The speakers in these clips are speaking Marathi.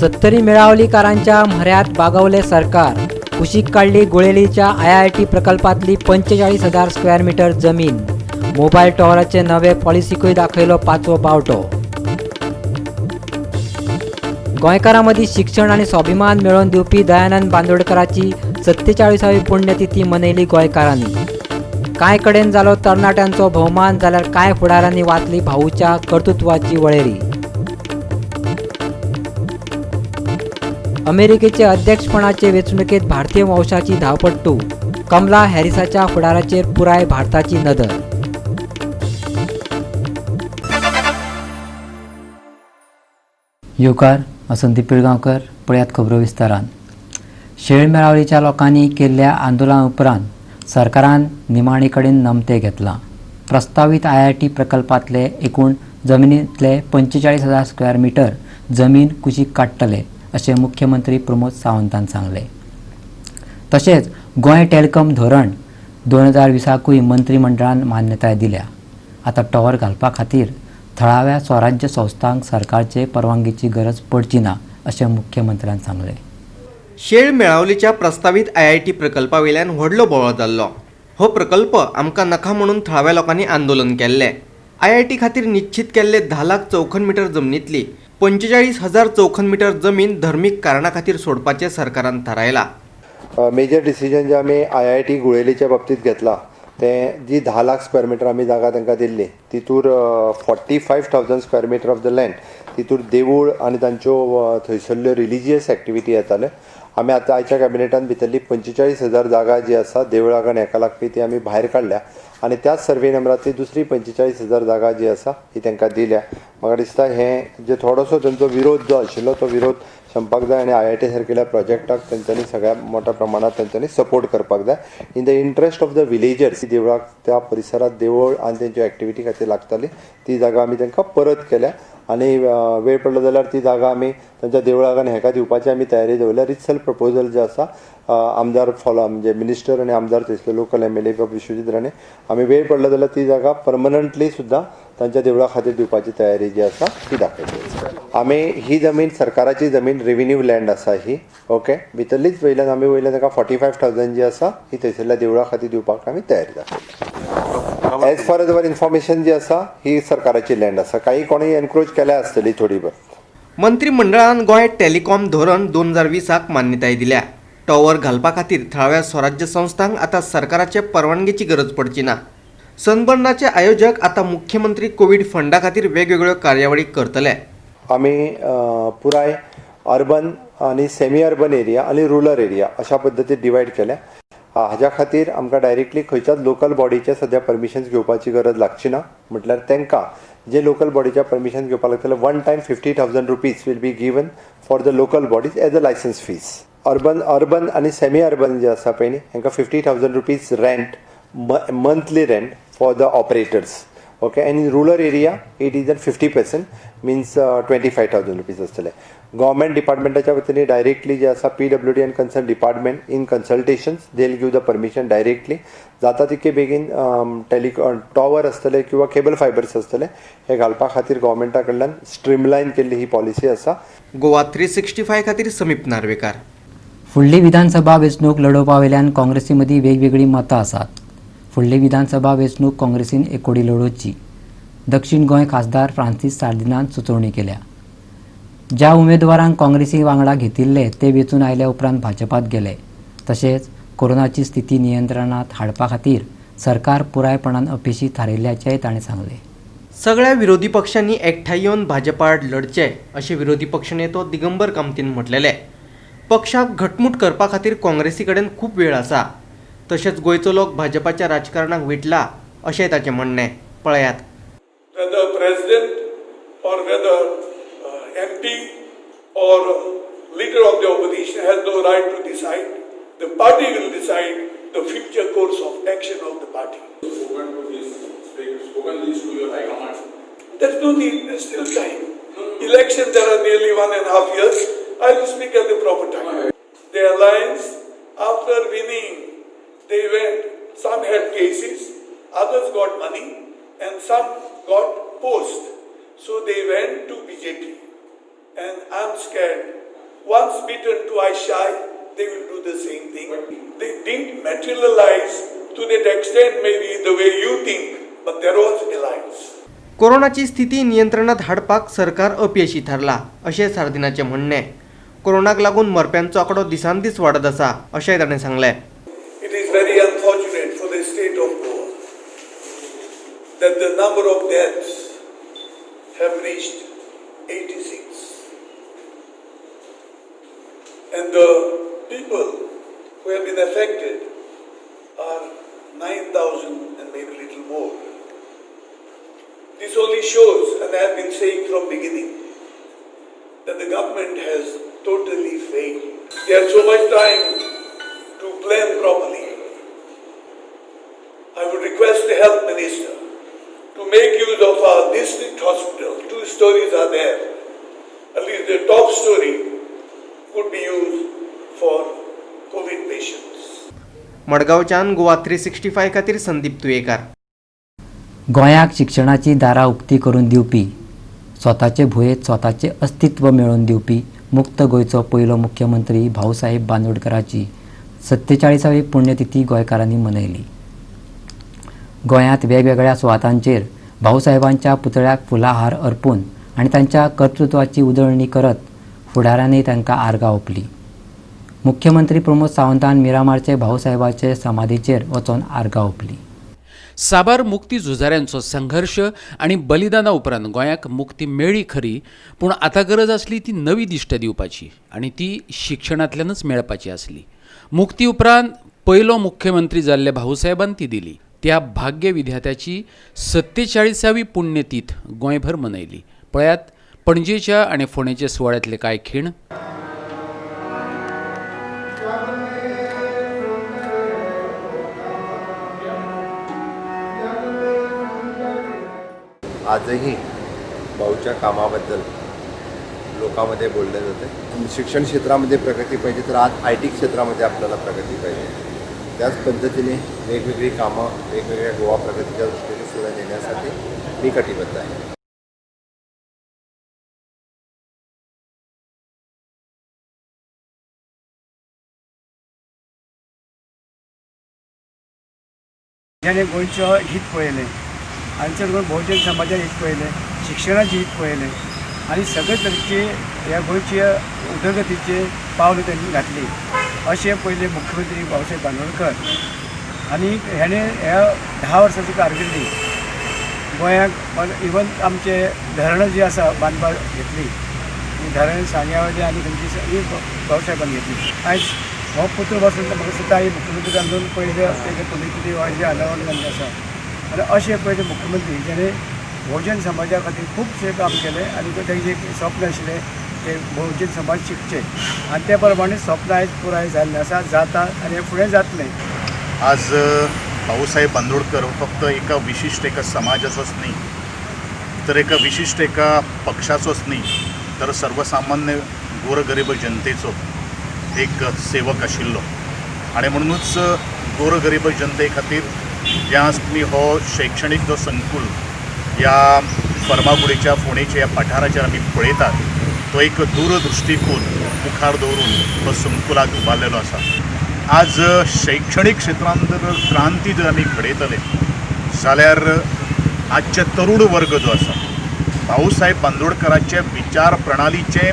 70 मिळावलीकारांच्या म्हऱ्यात बागवले सरकार. कुशीक काढली गुळेलीच्या IIT प्रकल्पातली 45,000 स्क्वेअर मीटर जमीन. मोबाईल टॉवराचे नवे पॉलिसीकूय दाखयलो 5वो बावटो. गोंयकारांमदी शिक्षण आणि स्वाभिमान मेळोवन दिवपी दयानंद बांदोडकराची 47वी पुण्यतिथी मनयली गोंयकारांनी. कांय कडेन जालो तरणाट्यांचो भोवमान जाल्यार कांय फुडाऱ्यांनी वाचली भाऊच्या कर्तृत्वाची वळेरी. अमेरिकेचे अध्यक्षपणाचे वेंचणुकेत भारतीय वंशाची धावपट्टू. कमला हॅरिसाच्या फुडाराचेर पुराय भारताची नदर. योकार वसंती पिळगांवकर. पळयात खबरो विस्तारान. शेळ मेळावळीच्या लोकांनी केल्ल्या आंदोलना उपरांत सरकारान निमाणे कडेन नमते घेतला. प्रस्तावित IIT प्रकल्पातले एकूण जमनींतले 45,000 स्क्वेअर मीटर जमीन कुशीक काडटले अशें मुख्यमंत्री प्रमोद सावंतान सांगले. तशेंच गोंय टेलिकॉम धोरण 2020कूय मंत्रिमंडळान मान्यताय दिल्या. आतां टॉवर घालपा खातीर थळाव्या स्वराज्य संस्थांक सरकारचे परवानगीची गरज पडची ना अशें मुख्यमंत्र्यान सांगले. शेळ मेळावलीच्या प्रस्तावित IIT प्रकल्पावेल्यान व्हडलो बोवाळ जाल्लो. हो प्रकल्प आमकां नाका म्हणून थळाव्या लोकांनी आंदोलन केल्लें. IIT खातीर निश्चित केल्ले 10 लाख चौखण मीटर जमनींतली 45,000 चौखण मीटर जमीन धर्मीक कारणां खातीर सोडपाचें सरकारान थारायला. मेजर डिसिजन जे आमी IIT गुळेलीच्या बाबतीत घेतला तें जी 10 लाख स्क्वेअर मीटर आमी जागा तांकां दिल्ली तितूर 45,000 square metre of the land तितूर देवूळ आनी तांच्यो थंयसरल्यो रिलिजियस एक्टिविटी येताल्यो. आमी आतां आयच्या कॅबिनेटान भितरली 45,000 जागा जी आसा देवळाक आनी हेका लागपी ती आमी भायर काडल्या आनी त्याच सर्वे नंबरांतली दुसरी 45,000 जागा जी आसा ही तांकां दिल्या. म्हाका दिसता हें जे थोडोसो तांचो विरोध जो आशिल्लो तो विरोध संपपाक जाय आनी IIT सारकेल्या प्रोजेक्टाक तेंच्यांनी सगळ्या मोठ्या प्रमाणात तेंच्यांनी सपोर्ट करपाक जाय in the interest of the villagers. देवळाक त्या परिसरात देवळ आनी तेंच्यो एक्टिविटी खातीर लागताली ती जागा आमी तांकां परत केल्या आनी वेळ पडलो जाल्यार ती जागा आमी तांच्या देवळाक आनी हेका दिवपाची आमी तयारी दवरल्या. रितसर प्रपोजल जे आसा आमदार फॉलो म्हणजे मिनिस्टर आनी आमदार थंयसले लोकल MLA बाब विश्वजीत राणे आमी वेळ पडलो जाल्यार ती जागा परमनंटली सुद्दां तांच्या देवळा खातीर दिवपाची तयारी जी आसा ती दाखयली. आमी ही जमीन सरकाराची जमीन रेव्हेन्यू लँड आसा ही ओके भितरलीच वयल्यान आमी वयल्यान ताका 45,000 जी आसा ही थंयसरल्या देवळा खातीर दिवपाक आमी तयारी दाखयली. As far as our information जी आसा ही सरकाराची लँड आसा. काही कोणी एनक्रोच केल्या आसतली थोडी भर. मंत्रिमंडळान गोंय टेलिकॉम धोरण 2020क मान्यताय दिल्या. टॉवर घालपा खातीर थळाव्या स्वराज्य संस्थांक आतां सरकाराचे परवानगीची गरज पडची ना. सनबर्नाचे आयोजक आतां मुख्यमंत्री कोविड फंडा खातीर वेगवेगळ्यो कार्यावळी करतले. आमी पुराय अर्बन आनी सेमी अर्बन एरिया आनी रुरल एरिया अशा पद्दतीन डिवायड केल्या. हाज्या खातीर आमकां डायरेक्टली खंयच्याच लोकल बॉडीचे सद्या परमिशन्स घेवपाची गरज लागची ना. म्हटल्यार तांकां जे लोकल बॉडीच्या परमिशन घेवपाक लागतले one time 50,000 rupees will be given for the local bodies as a licence fees. Urban आनी सेमी अर्बन जे आसा पळय न्ही हांकां 50,000 rupees rent monthly rent for the operators okay. And in rural area it is at 50% means 25,000 rupees आसतले. गव्हर्मेंट डिपार्टमेंटाच्या वतीन डायरेक्टली जे आसा PWD and concern department in consultations they will give the permission directly. जाता तितके बेगीन टॉवर आसतले किंवा केबल फायबर्स आसतले हे घालपा खातीर गव्हर्मेंटा कडल्यान स्ट्रीमलायन केल्ली ही पॉलिसी आसा. गोवा 365 खातीर समीप नार्वेकार. फुडली विधानसभा वेंचणूक लडोवपा वेल्यान काँग्रेसी मदीं वेगवेगळी मतां आसात. फुडली विधानसभा वेंचणूक काँग्रेसीन एकोडी लडोवची दक्षिण गोंय खासदार फ्रांसीस सार्दिनान सुचोवणी केल्या. ज्या उमेदवारांक काँग्रेसी वांगडा घेतिल्ले ते वेंचून आयल्या उपरांत भाजपात गेले. तशेंच कोरोनाची स्थिती नियंत्रणात हाडपा खातीर सरकार पुरायपणान अपेशी थारिल्ल्याचेंय ताणें सांगलें. सगळ्या विरोधी पक्षांनी एकठांय येवन भाजपाड लढचे अशें विरोधी पक्षनेतो दिगंबर कामतीन म्हटलेलें. पक्षाक घटमूट करपा खातीर काँग्रेसी कडेन खूब वेळ आसा. तशेंच गोंयचो लोक भाजपाच्या राजकारणाक विटला अशेंय ताचें म्हणणें. पळयात. Whether president or whether MP or leader of the opposition has no right to decide. The party will decide the future course of action of the party. Spoken this to your high command. There's no need. There's still time. Elections there are nearly 1.5 years. I will speak at the proper time. The alliance, after winning, they went. Some had cases, others got money, and some got post. So they went to BJP. And I'm scared once bitten, twice shy, they will do the same thing. They didn't materialize to that extent maybe the way you think, but there was alliance. कोरोनाची स्थिती नियंत्रणात हाडपाक सरकार अपयशी ठरला अशें सार्दिनाचें म्हणणें. कोरोनाक लागून मरप्यांचो आंकडो दिसान दीस वाडत आसा अशेंय ताणें सांगलें. It is very unfortunate for the state of Goa that the number of deaths have reached 86. And the people who have been affected are 9,000 and maybe a little more. This only shows, and I have been saying from beginning, that the government has totally failed. They have so much time to plan properly. I would request the health minister to make use of our district hospital. 2 stories are there. At least the top story could be used for COVID patients. मडगांवच्यान गोवा 365 खातीर संदीप तुयेकार. गोंयाक शिक्षणाची दारां उक्ती करून दिवपी, स्वताचे भुंयेंत स्वताचें अस्तित्व मेळोवन दिवपी मुक्त गोंयचो पयलो मुख्यमंत्री भाऊसाहेब बांदोडकराची 47वी पुण्यतिथी गोंयकारांनी मनयली. गोंयांत वेगवेगळ्या सुवातांचेर भाऊसाहेबांच्या पुतळ्याक फुलां हार अर्पून आनी तांच्या कर्तृत्वाची उजळणी करत फुडाऱ्यांनी तांकां आर्गां ओंपली. मुख्यमंत्री प्रमोद सावंतान मिरामारचे भाऊसाहेबाचे समाधीचेर वचून आर्गां ओंपली. साबार मुक्ती झुजाऱ्यांचो संघर्ष आणि बलिदाना उपरांत गोंयाक मुक्ती मेळ्ळी खरी, पूण आतां गरज आसली ती नवी दिश्ट दिवपाची आनी ती शिक्षणांतल्यानच मेळपाची आसली. मुक्ती उपरांत पयलो मुख्यमंत्री जाल्ले भाऊसाहेबान ती दिली. त्या भाग्य विद्यार्थ्याची 47वी पुण्यतीथ गोंयभर मनयली. पळयात पणजेच्या आनी फोंडेच्या सुवाळ्यांतले कांय खीण. आजही भाऊच्या कामाबद्दल लोकांमध्ये बोलले जाते. शिक्षण क्षेत्रामध्ये प्रगती पाहिजे तर आज IT क्षेत्रामध्ये आपल्याला प्रगती पाहिजे. त्याच पद्धतीने वेगवेगळी कामं वेगवेगळ्या गोवा प्रगतीच्या दृष्टीने पुढे नेण्यासाठी मी कटिबद्ध आहे. ज्याने गोंयचो हीत पळयलें आनी चड करून बहुजन समाजाचें हीत पळयलें, शिक्षणाचें हीत पळयलें आनी सगळे तरेचे ह्या गोंयचे उदरगतीचे पावल त्यांनी घातली अशें पयले मुख्यमंत्री भाऊसाहेब बांदोडकर. आनी हेणें ह्या 10 वर्सांची कारकिर्दी गोंयाक इवन आमचे धरणां जी आसा बांदपाक घेतली, धरण सांग्यावले आनी खंयची भाऊसाहेबान घेतली. आयज हो पुतळो बसून म्हाका सुद्दां मुख्यमंत्री जावन पयले तेजे पुण्यतिथी व्हडलें अनावरण जाल्लें आसा. आनी अशें पयले मुख्यमंत्री जेणे बहुजन समाजा खातीर खुबशें काम केलें आनी तेजें एक स्वप्न आशिल्लें ते बहुजन समाज शिकचे आनी त्या प्रमाणे स्वप्न आयज पुराय जाल्लें आसा, जाता आनी हें फुडें जातलें. आज भाऊसाहेब बांदोडकर फक्त एका विशिष्ट एका समाजाचोच न्ही, तर एका विशिष्ट एका पक्षाचोच न्ही, तर सर्वसामान्य गोरगरीब जनतेचो एक सेवक आशिल्लो. आनी म्हणूनच गोरगरीब जनते खातीर ज्या तुमी हो शैक्षणीक जो संकूल ह्या फर्मागुडीच्या फोंडेच्या ह्या पठाराचेर आमी पळयतात, तो एक दूरदृश्टीकोन मुखार दवरून तो संकुलाक उबारलेलो आसा. आज शैक्षणीक क्षेत्रांत जर क्रांती जर आमी घडयतले जाल्यार आजचे तरुण वर्ग जो आसा भाऊसाहेब बांदोडकराचे विचार प्रणालीचे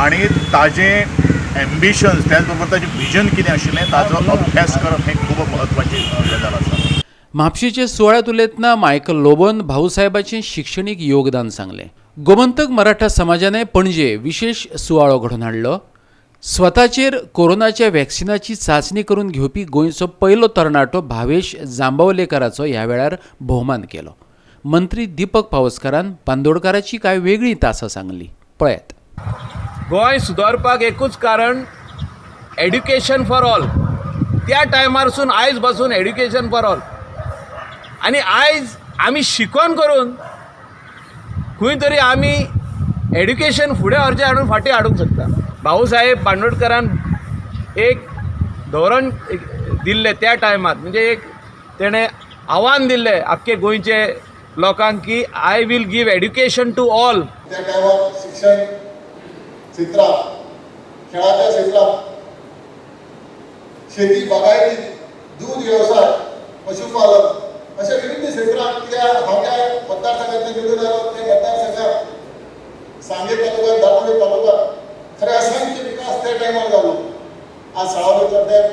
आनी ताजें एम्बिशन्स त्याच बरोबर ताजें विजन कितें आशिल्लें ताचो अभ्यास करप हें खूब म्हत्वाची गजाल आसा. म्हापशेचे सुवाळ्यात उलयतना मायकल लोबोन भाऊसाहेबाचें शिक्षणीक योगदान सांगलें. गोमंतक मराठा समाजाने पणजे विशेष सुवाळो घडोवन हाडलो. स्वताचेर कोरोनाच्या वॅक्सिनाची चांचणी करून घेवपी गोंयचो पयलो तरणाटो भावेश जांबावलेकाराचो ह्या वेळार भोवमान केलो. मंत्री दीपक पावसकारान बांदोडकराची कांय वेगळी तासां सांगली. पळयात. गोंय सुदारपाक एकूच कारण एड्युकेशन फॉर ऑल. त्या टायमारसून आयज पासून एड्युकेशन फॉर ऑल. आनी आयज आमी शिकून करून खंय तरी आमी एड्युकेशन फुडें व्हरचें हाडून फाटीं हाडूंक शकता. भाऊसाहेब बांदोडकरान एक धोरण दिल्लें त्या टायमार, म्हणजे एक तेणें आव्हान दिल्लें आख्खे गोंयचे लोकांक की I will give education to all. त्या टायमार शिक्षण क्षेत्रांत खेळाच्या क्षेत्रात शेती, बागायती, दूध व्यवसाय, पशुपालन अशा विविध क्षेत्रात त्या मतदारसंघातले निवडून आलो. ते मतदारसंघात सांगली तालुक्यात, दापोली तालुक्यात खरे असंख्य विकास त्या टायमार झालो. आज साळावलीचा डॅम,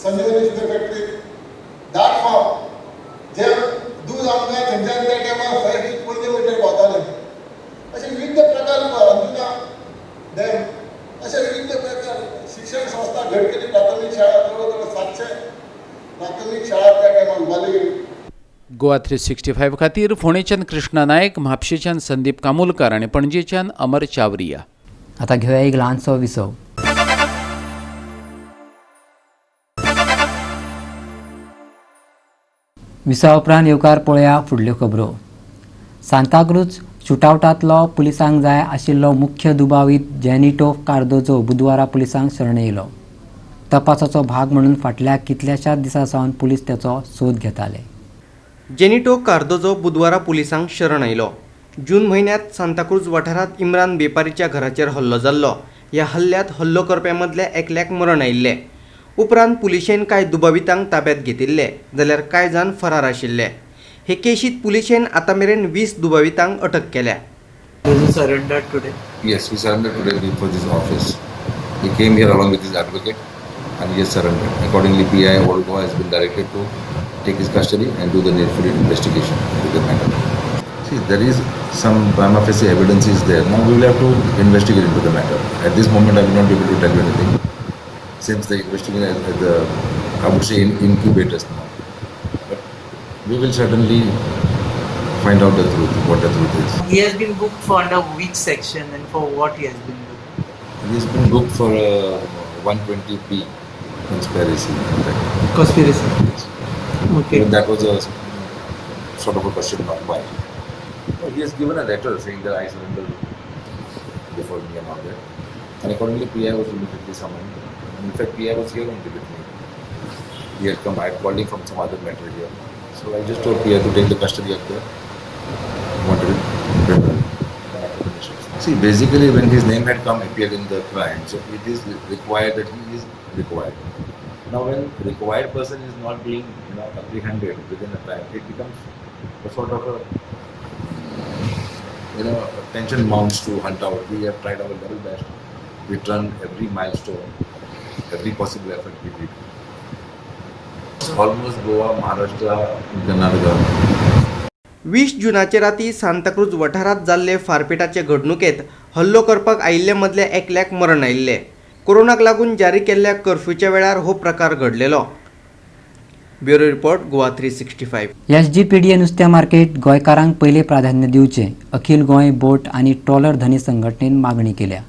संजीवनी शुगर फॅक्टरी, डाक फार्म, जे दूध आमकां थंयच्यान त्या टायमार 5 किलोमीटर पावताले. असे विविध प्रकार अंजुना डॅम अशा विविध प्रकार शिक्षण संस्था घट केली. प्राथमिक शाळा जवळजवळ 700 प्राथमिक शाळा त्या टायमार उभारली गेली. गोवा 365 खातीर फोंडेच्यान कृष्णा नायक, म्हापशेच्यान संदीप कामोलकार आणि पणजेच्यान अमर चावरिया. आता घेऊया एक ल्हानसो विसव. विसवा उपरांत येवकार पळोवया फुडल्यो खबरो. सांताक्रूज शूटआवटांतलो पुलिसांक जाय आशिल्लो मुख्य दुबावीत जेनिटो कार्दोजो बुधवारा पुलिसांक शरण येयलो. तपासाचो भाग म्हणून फाटल्या कितल्याशाच दिसां सावन पुलीस त्याचो सोद घेताले. जेनिटो कार्दोजो बुधवारा पुलिसांक शरण आयलो. जून म्हयन्यांत सांताक्रूज वाठारांत इम्रान बेपारीच्या घराचेर हल्लो जाल्लो. ह्या हल्ल्यांत हल्लो करप्यां मदले एकल्याक मरण आयिल्लें. उपरांत पुलिशेन कांय दुबावितांक ताब्यांत घेतिल्ले जाल्यार कांय जाण फरार आशिल्ले. हे केशींत पुलिशेन आतां मेरेन 20 दुबावितांक अटक केल्या. Yes, we surrendered today before this office. He came here along with his advocate and he has surrendered. Accordingly, PI Volgo has been directed to take his custody and do the needful investigation into the matter. See, there is some prima facie evidence is there. Now we will have to investigate into the matter. At this moment, I will not be able to tell you anything since the investigation is at the, I would say, incubators now. But we will certainly find out the truth, what the truth is. He has been booked for under which section and for what he has been booked? He has been booked for 120p conspiracy. In fact. Conspiracy. Okay. But that was a sort of a question mark. Why? Well, he has given a letter saying that I surrender before me and all that. And accordingly, PI was immediately summoned. In fact, PI was here only with me. He had come, I had called him from some other matter here. So I just told PI to take the custody of the wanted criminal. See, basically, when his name had come appeared in the crime, so it is required that he is required. Now, when required person is not being, apprehended within a time, it becomes a sort of a, tension mounts to hunt out. We have tried our level best. We run every milestone, every possible effort we did. It's almost Goa, Maharashtra, Karnataka. 20 जुनाचे राती सांताक्रूज वाठारात जाल्ले फारपेटाचे घडणुकेत हल्लो करपाक आयिल्ले मदले एकल्याक मरण आयिल्ले. कोरोनाक लागून जारी केल्ल्या कर्फ्यूच्या वेळार हो प्रकार घडलेलो. Bureau report Goa 365. SGPDA नुस्तें मार्केट गोंयकारांक पयलें प्राधान्य दिवचें अखिल गोंय बोट आनी ट्रॉलर धनी संघटनेन मागणी केल्या.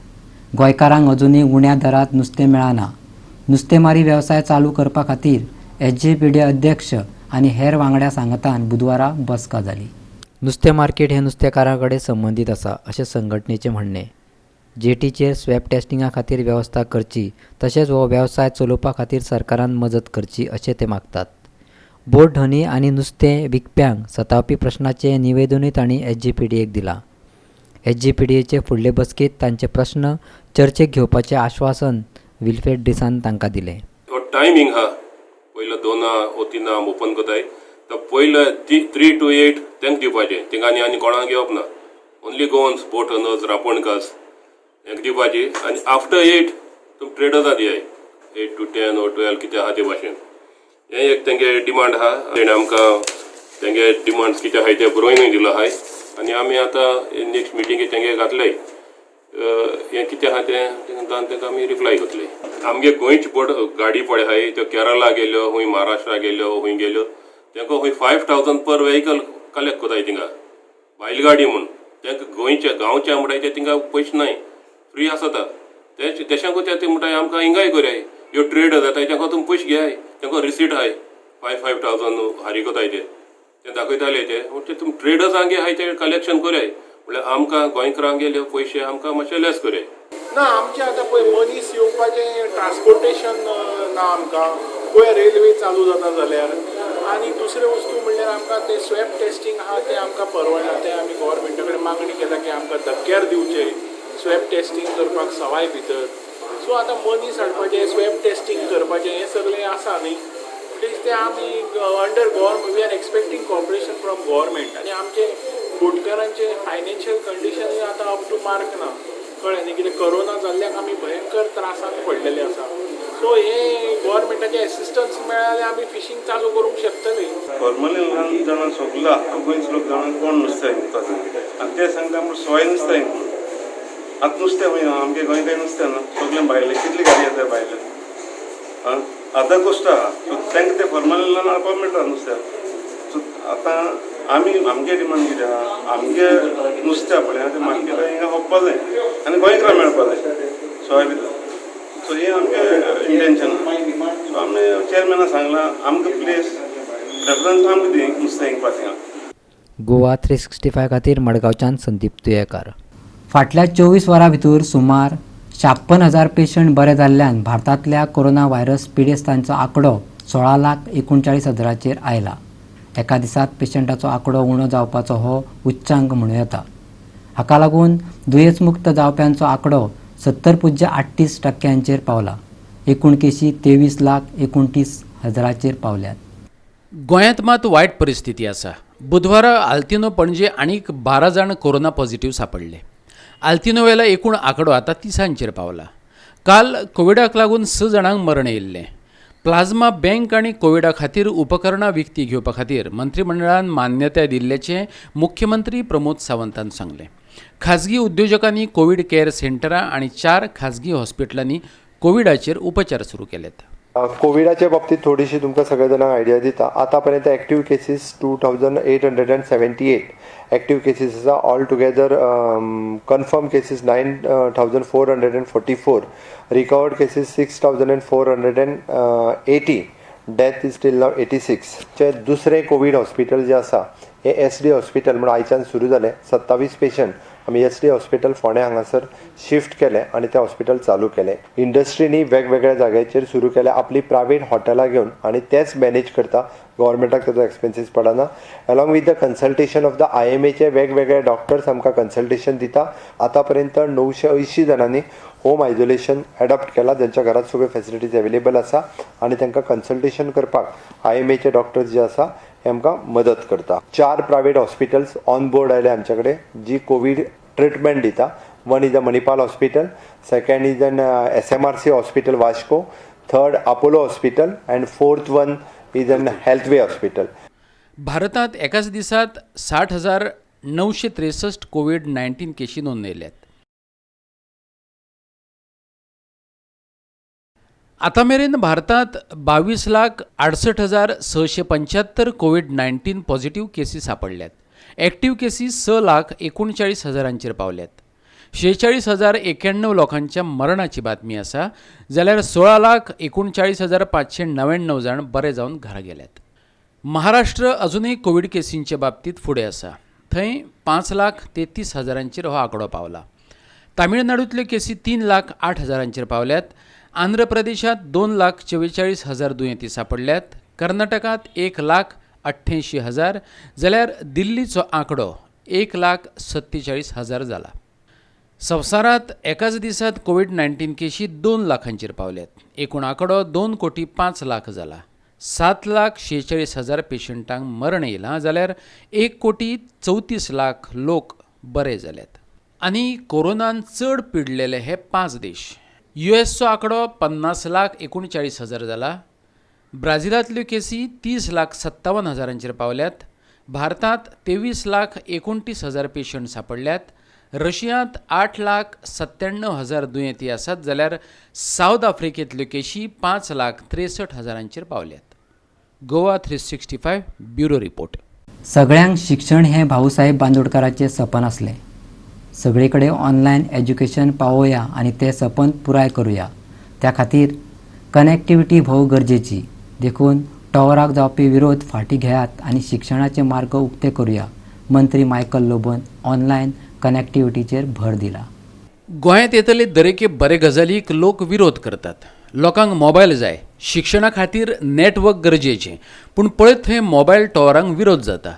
गोंयकारांक अजुनूय उण्या दरात नुस्तें मेळना. नुस्तेमारी वेवसाय चालू करपा खातीर SGPDA अध्यक्ष आनी हेर वांगड्या सांगतान बुधवारा बसका जाली. नुस्तें मार्केट हे नुस्तेकारां कडेन संबंदीत आसा अशें संघटनेचें म्हणणें. जेटीचेर स्वॅब टेस्टिंगा खातीर वेवस्था करची तशेंच हो वेवसाय चलोवपा खातीर सरकारान मजत करची अशें ते मागतात. बोट धनी आनी नुस्तें विकप्यांक सतावपी प्रश्नाचें निवेदनूय तांणी SGPDAक दिलां. SGPDAचे फुडले बसकेंत तांचे प्रश्न चर्चेक घेवपाचें आश्वासन विल्फ्रेड डिसान तांकां दिलें. टायमींग हा पयलो 2 वा 3 ओपन कोताय तर पयलो 3 to 8 तांकां दिवपाचें. थिंगा आनी कोणाक घेवप ना. ओन्ली गोवन्स बोट ओनर्स रापणकास तांकां दिवपाची आनी आफ्टर 8 तुमी ट्रेडर्सां दियाय 8 to 10 or 12 कितें आहा ते भाशेन. हें एक तेंगे डिमांड आहा. तेणें आमकां तेंगे डिमांड्स कितें आहाय ते बरोवनूय दिलो आहाय आनी आमी आतां नेक्स्ट मिटिंगेक तेंगे घातलें. हें कितें आहा तें तांकां आमी रिप्लाय करतले. आमगे गोंयची बोट गाडी पळय आहाय त्यो केरला गेल्यो, हूंय महाराष्ट्रा गेल्यो, हूंय गेल्यो तांकां हूंय 5,000 पर व्हेकल कलेक्ट कोताय. थिंगा बायलगाडी म्हूण तांकां गोंयच्या गांवच्या म्हणटाय ते थिंगा पयशे नाय, फ्री आसता. तेशांकूच ते म्हणटाय आमकां हिंगाय करयाय. ह्यो ट्रेड जाताय तांकां तुमी पयशे घेयाय. तांकां रिसीट आहाय 5,000 हारी कोताय ते दाखयताले ते तुमी ट्रेडर्सांक आहाय ते कलेक्शन करयाय. म्हळ्यार आमकां गोंयकारांक गेले पयशे आमकां मातशे लेस करयाय. ना आमचें आतां पळय मनीस येवपाचें ट्रान्सपोर्टेशन ना आमकां. पळय रेल्वे चालू जाता जाल्यार आनी दुसरे वस्तू म्हणल्यार आमकां ते स्वॅब टेस्टींग आहा ते आमकां परवडना. ते आमी गोवोरमेंटा कडेन मागणी केला की आमकां धक्क्यार दिवचे स्वॅब टेस्टींग करपाक सवाय भितर. सो आतां मनीस हाडपाचें स्वॅब टेस्टींग करपाचें हें सगळें आसा न्ही प्लीज तें आमी under government we are expecting cooperation from government आनी आमचे बोटकारांचे फायनान्शियल कंडिशन आतां अप टू मार्क ना कळ्ळें न्ही कितें कोरोना जाल्ल्याक आमी भयंकर त्रासान पडलेले आसा सो हे गव्हर्मेंटाचें एसिस्टन्स मेळ्ळें जाल्यार आमी फिशींग चालू करूंक शकतली फॉर्मली ल्हान जाणां सगळो आख्खो गोंयच लोक जाणां कोण नुस्तें विकता आनी ते सांगता आमकां सोय नुस्तें आतां नुस्तें खंय आमगे गोंय काय नुस्तें ना सगळें भायलें कितली गाडी येता भायले आतां गोश्ट आहा सो तांकां ते फॉर्मली ल्हान हाडपाक मेळटा नुस्तें सो आतां आमी आमगे डिमांड कितें आहा आमगे नुस्तें पळय तें मार्केटान हिंगा होपपा जाय आनी गोंयकारांक मेळपा जाय सोय भितर सो हें आमगे इंटेंशन सो आमी चॅरमॅनाक सांगलां आमकां प्लेस रेफरन्स आमकां दी नुस्तें हिंगपा थिंगा गोवा 365 खातीर मडगांवच्यान संदीप तुयेकार. फाटल्या 24 वरां भितर सुमार 56,000 पेशंट बरे जाल्ल्यान भारतांतल्या कोरोना व्हायरस पिडेस्तांचो आंकडो 16,39,000 आयला. एका दिसात पेशंटाचो आंकडो उणो जावपाचो हो उच्चांक म्हणूं येता. हाका लागून दुयेंस मुक्त जावप्यांचो आंकडो 70.38% पावला. एकूण केशी 23,29,000 पावल्यात. गोंयांत मात वायट परिस्थिती आसा. बुधवारा आल्तिनो पणजे आनीक 12 जाण कोरोना पॉझिटिव्ह सांपडले. आल्तिनो वेला एकूण आंकडो आतां 30 पावला. काल कोविडाक लागून 6 जाणांक मरण येयल्लें. प्लाझ्मा बँक आनी कोविडा खातीर उपकरणां विकती घेवपा खातीर मंत्रिमंडळान मान्यताय दिल्ल्याचें मुख्यमंत्री प्रमोद सावंतान सांगलें. खाजगी उद्योजकांनी कोविड केअर सेंटरां आनी 4 खाजगी हॉस्पिटलांनी कोविडाचेर उपचार सुरू केलेत. कोविडाच्या बाबतीत थोडीशी तुमकां सगळ्या जाणांक आयडिया दिता. आतापर्यंत ॲक्टिव्ह केसीस 2,878 ॲक्टिव्ह केसीस आसा. All together confirm cases 9,444, recovered cases 6,480, death is still now 86. चे दुसरें कोविड हॉस्पिटल जें आसा हें SD हॉस्पिटल म्हणून आयच्यान सुरू जालें. 27 पेशंट आमी SD हॉस्पिटल फोंड्या हांगासर शिफ्ट केले आनी तें हॉस्पिटल चालू केलें. इंडस्ट्रीनी वेगवेगळ्या जाग्याचेर सुरू केल्या आपली प्रायवेट हॉटेलां घेवन आनी तेच मॅनेज करता. गव्हर्मेंटाक तेजो एक्सपेन्सीस पडना. Along with the consultation of the IMAचे वेगवेगळे डॉक्टर्स आमकां कन्सल्टेशन दिता. आतां पर्यंत 980 जाणांनी होम आयसोलेशन एडॉप्ट केला जेंच्या घरात सगळ्यो फॅसिलिटीज अवेलेबल आसा आनी तांकां कन्सल्टेशन करपाक IMAचे डॉक्टर्स जे आसा हे आमकां मदत करता. 4 प्रायवेट हॉस्पिटल्स ऑन बोर्ड आयले आमचे कडेन जी कोविड ट्रिटमेंट दिता. One is a Manipal hospital, second is an SMRC hospital Vasco, third Apollo hospital and fourth one is an healthway hospital. भारतांत एकाच दिसात 60,963 कोविड-19 केशी नोंदयल्यात. आतां मेरेन भारतांत 22,68,675 कोविड-19 पॉझिटिव्ह केसी सांपडल्यात. एक्टिव्ह केसीस 6,39,000 पावल्यात. 46,091 लोकांच्या मरणाची बातमी आसा जाल्यार 16,39,599 जाण बरे जावन घरा गेल्यात. महाराष्ट्र अजूनय कोविड केसींच्या बाबतींत फुडें आसा. थंय 5,33,000 हो आंकडो पावला. तामिळनाडूंतल्यो केसी 3,08,000 पावल्यात. आंध्र प्रदेशात 2,44,000 दुयेंती सांपडल्यात. कर्नाटकात 1,48,000 जाल्यार दिल्लीचो आंकडो 1,47,000 जाला. संवसारांत एकाच दिसात कोविड-19 केशी 2 लाखांचेर पावल्यात. एकूण आंकडो 2,05,00,000 जाला. 7,46,000 पेशंटांक मरण येयलां जाल्यार 1,34,00,000 लोक बरे जाल्यात. आनी कोरोनान चड पिडलेले हे 5 देश. USचो आंकडो 50,39,000 जाला. ब्राझिलांतल्यो केसी 30,57,000 पावल्यात. भारतांत 23,29,000 पेशंट सांपडल्यात. रशियांत 8,97,000 दुयेंती आसात जाल्यार सावथ आफ्रिकेंतल्यो केशी 5,63,000 पावल्यात. Goa 365 bureau report. सगळ्यांक शिक्षण हें भाऊसाहेब बांदोडकरांचें सपन आसलें. सगळे कडेन ऑनलायन एज्युकेशन पावोवया आनी तें सपन पुराय करुया. त्या खातीर कनेक्टिविटी भोव गरजेची. देखून टॉवराक जावपी विरोध फाटीं घेयात आनी शिक्षणाचे मार्ग उक्ते करुया. मंत्री मायकल लोबोन ऑनलायन कनेक्टिविटीचेर भर दिला. गोंयांत येतले दरेके बरे गजालीक लोक विरोध करतात. लोकांक मोबायल जाय, शिक्षणा खातीर नेटवर्क गरजेचें, पूण पळय थंय मोबायल टॉवरांक विरोध जाता.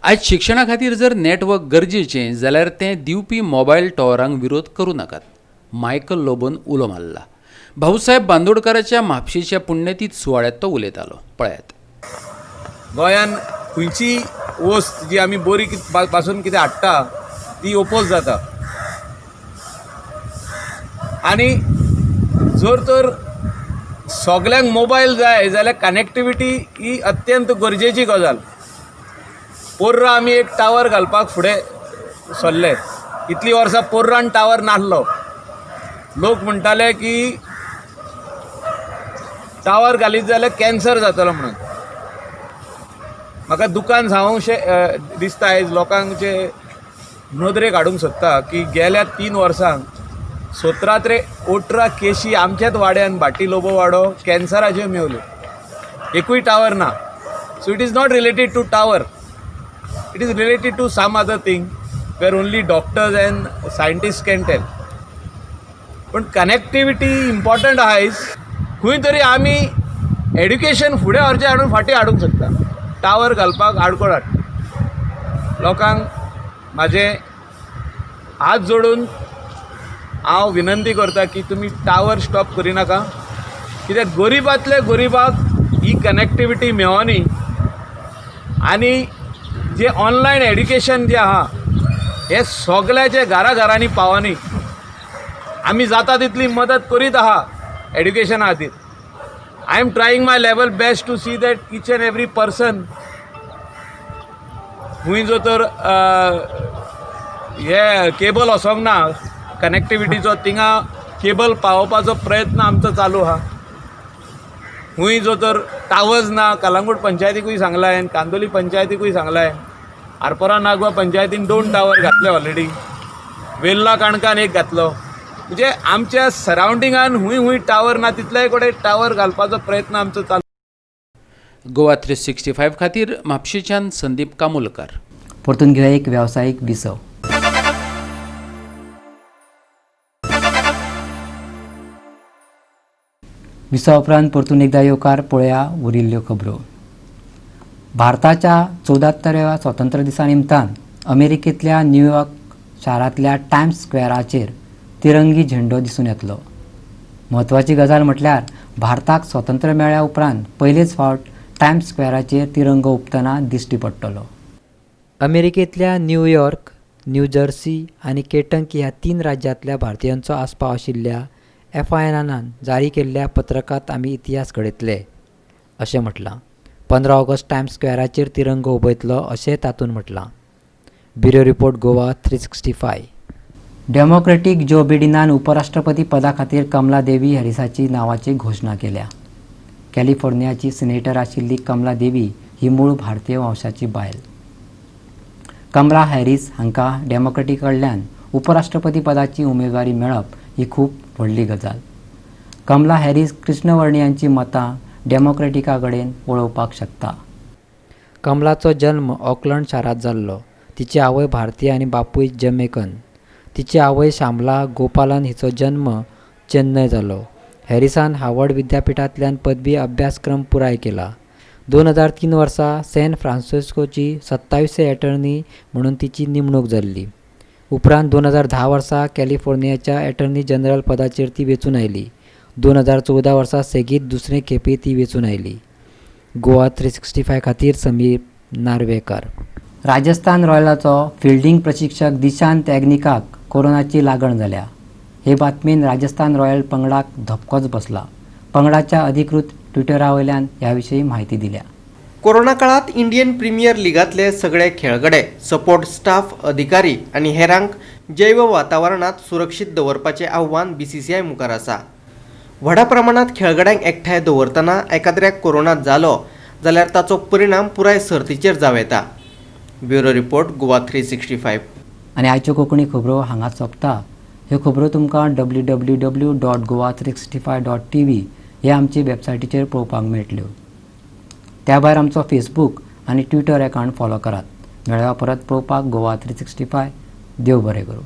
आयज शिक्षणा खातीर जर नेटवर्क गरजेचें जाल्यार तें दिवपी मोबायल टॉवरांक विरोध करूं नाकात. मायकल लोबोन उलो मारला. भाऊसाहेब बांदोडकरांच्या म्हापशेच्या पुण्यतीथ सुवाळ्यात तो उलयतालो. पळयात. गोंयान खंयची वस्त जी आमी बरी पासून कितें हाडटा ती ओपोज जाता. आनी जर तर सगल्यांक मोबायल जाय जाल्यार कनेक्टिविटी ही अत्यंत गरजेची गजाल. पोर्रा आमी एक टावर घालपाक फुडें सरले. इतलीं वर्सां पोर्रान टावर नासलो. लोक म्हणटाले की टावर घालीत जाल्यार कॅन्सर जातलो म्हणून. म्हाका दुकान सांगूंक दिसता आयज लोकांचे नदरेक हाडूंक सोदता की गेल्या 3 वर्सांक 17 ते 18 केशी आमच्याच वाड्यान भाटी लोबो वाडो कॅन्सराच्यो मेवल्यो. एकूय टावर ना. So it is not related to tower. It is related to some other thing where only doctors and scientist can tell. पण कनेक्टिविटी इम्पॉर्टंट आहा आयज. खंय तरी आमी एड्युकेशन फुडें व्हरचें हाडून फाटीं हाडूंक शकता. टावर घालपाक आडकोळाट. लोकांक म्हाजें हात जोडून हांव विनंती करता की तुमी टावर स्टॉप करिनाका. कित्याक गरीबांतले गरीबाक ही कनेक्टिविटी मेळोनी आनी जे ऑनलायन एड्युकेशन जें आहा हें सगल्याचे घराघरांनी पावनी. आमी जाता तितली मदत करीत आहा एड्युकेशना खातीर. I am trying my level best to see that each and every person खंय जो तर हे केबल वसोंक ना कनेक्टिविटीचो थिंगा केबल पावोवपाचो प्रयत्न आमचो चालू आहा. खंय जो तर टावर्स ना कलंगूट पंचायतीकूय सांगला हांवें, कांदोली पंचायतीकूय सांगला हांवें. आरपोरा नागवा पंचायतीन 2 टावर घातले ऑलरेडी. वेल्ला काणकान एक घातलो. म्हणजे आमच्या सरावंडिंगान हूंय टावर ना तितलेय कडेन टावर घालपाचो प्रयत्न आमचो चालू. गोवा 365 खातीर म्हापशेच्यान संदीप कामोलकार. परतून घेऊया एक व्यावसायिक विसव. विसव उपरांत परतून एकदा येवकार पळया उरिल्ल्यो खबरो. भारताच्या 74व्या स्वातंत्र्य दिसा निमतान अमेरिकेंतल्या न्यूयॉर्क शारांतल्या टायम्स स्क्वेअराचेर तिरंगी झेंडो दिसून येतलो. म्हत्वाची गजाल म्हटल्यार भारताक स्वातंत्र्य मेळ्ळ्या उपरांत पयलेच फावट टायम्स स्क्वेअराचेर तिरंगो उक्तना दिश्टी पडटलो. अमेरिकेंतल्या न्यूयॉर्क, न्यू जर्सी आनी केंटकी ह्या 3 राज्यांतल्या भारतीयांचो आस्पाव आशिल्ल्या FINAन जारी केल्ल्या पत्रकात आमी इतिहास घडयतले अशें म्हटलां. 15 ऑगस्ट टायम्स स्क्वेअराचेर तिरंगो उबयतलो अशें तातूंत म्हटलां. Bureau report Goa 365. डेमोक्रेटीक जो बिडेनान उपराष्ट्रपती पदा खातीर कमला देवी हॅरिसाची नांवाची घोशणा केल्या. कॅलिफोर्नियाची सिनेटर आशिल्ली कमला देवी ही मूळ भारतीय वंशाची बायल. कमला हॅरिस हांकां डेमोक्रेटी कडल्यान उपराष्ट्रपती पदाची उमेदवारी मेळप ही खूब व्हडली गजाल. कमला हॅरिस कृष्णवर्णियांची मतां डेमोक्रेटिका कडेन वळोवपाक शकता. कमलाचो जल्म ऑकलंड शारांत जाल्लो. तिची आवय भारतीय आनी बापूय जमैकन. तिची आवय श्यामला गोपालन हिचो जल्म चेन्नय जालो. हॅरिसान हार्वर्ड विद्यापीठांतल्यान पदवी अभ्यासक्रम पुराय केला. 2003 वर्सा सॅन फ्रान्सिस्कोची 27वी एटर्नी म्हणून तिची नेमणूक जाल्ली. उपरांत 2010 वर्सा कॅलिफोर्नियाच्या एटर्नी जनरल पदाचेर ती वेंचून आयली. 2014 वर्सा सेगीत दुसरे खेपे ती वेंचून आयली. गोवा 365 खातीर समीर नार्वेकर. राजस्थान रॉयल्साचो फिल्डिंग प्रशिक्षक दिशांत याग्निकाक कोरोनाची लागण जाल्या. हे बातमेन राजस्थान रॉयल पंगडाक धपकोच बसला. पंगडाच्या अधिकृत ट्विटरा वयल्यान ह्या विशीं म्हायती दिल्या. कोरोना काळात इंडियन प्रीमियर लीगातले सगळे खेळगडे, सपोर्ट स्टाफ, अधिकारी आणि हेरांक जैव वातावरणात सुरक्षीत दवरपाचे आव्हान BCCI मुखार आसा. व्हडा प्रमाणात खेळगड्यांक एकठांय दवरतना एखाद्याक कोरोना जालो जाल्यार ताचो परिणाम पुराय सर्तीचेर जावं येता. Bureau report Goa 365. आनी आयच्यो कोंकणी खबरो हांगाच सोंपता. ह्यो खबरो तुमकां www.goa365.tv हे आमचे वेबसायटीचेर पळोवपाक मेळटल्यो. त्या भायर आमचो फेसबूक आनी ट्विटर अकावंट फॉलो करात. मेळया परत पळोवपाक गोवा 365. देव बरें करूं.